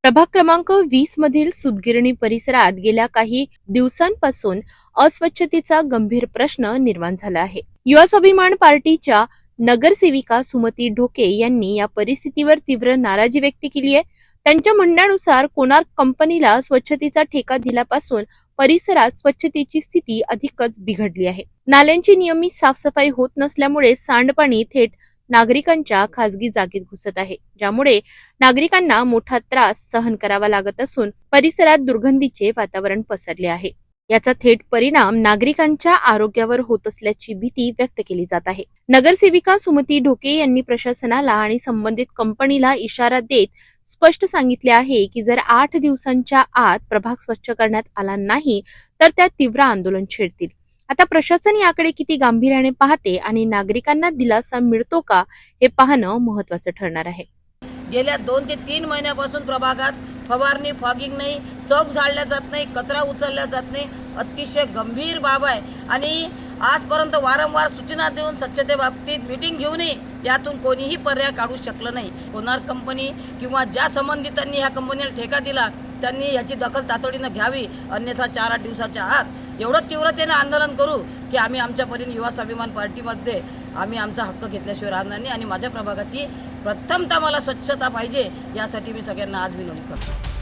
प्रभाग क्रमांक 20 मधील सुतगिरणी परिसरात गेल्या काही दिवसांपासून अस्वच्छतेचा गंभीर प्रश्न निर्माण झाला आहे। युवा स्वाभिमान पार्टीच्या नगरसेविका सुमती ढोके यांनी या परिस्थितीवर तीव्र नाराजी व्यक्त केली आहे। त्यांच्या म्हणण्यानुसार कोणार्क कंपनीला स्वच्छतेचा ठेका दिल्यापासून परिसरात स्वच्छतेची स्थिती अधिकच बिघडली आहे। नाल्यांची नियमित साफसफाई होत नसल्यामुळे सांडपाणी थेट नागरिकांच्या खासगी जागेत घुसत आहे, ज्यामुळे नागरिकांना मोठा त्रास सहन करावा लागत असून परिसरात दुर्गंधीचे वातावरण पसरले आहे। याचा थेट परिणाम नागरिकांच्या आरोग्यावर होत असल्याची भीती व्यक्त केली जात आहे। नगरसेविका सुमती ढोके यांनी प्रशासनाला आणि संबंधित कंपनीला इशारा देत स्पष्ट सांगितले आहे की जर 8 दिवसांच्या आत प्रभाग स्वच्छ करण्यात आला नाही तर त्या तीव्र आंदोलन छेडतील। आता प्रशासन याकडे किती गांभीर्याने पाहते आणि नागरिकांना दिलासा मिळतो का हे पाहणं महत्त्वाचं ठरणार आहे। गेल्या 2 ते 3 महिन्यापासून प्रभागात फवारणी फॉगिंग नाही, चौक झाडल्या जात नाही, कचरा उचलल्या जात नाही। अतिशय गंभीर बाब आहे आणि आजपर्यंत वारंवार सूचना देऊन स्वच्छतेबाबतीत मीटिंग घेऊनही यातून कोणीही पर्याय काढू शकलं नाही। कोणार्क कंपनी किंवा ज्या संबंधितांनी ह्या कंपनीला ठेका दिला त्यांनी याची दखल तातडीनं घ्यावी, अन्यथा 4-8 दिवसाच्या आत एवढं तीव्रतेने आंदोलन करू की आम्ही आमच्या परीने युवा स्वाभिमान पार्टीमध्ये आम्ही आमचा हक्क घेतल्याशिवाय राहणार नाही आणि माझ्या प्रभागाची प्रथमतः मला स्वच्छता पाहिजे यासाठी मी सगळ्यांना आज विनंती करतो।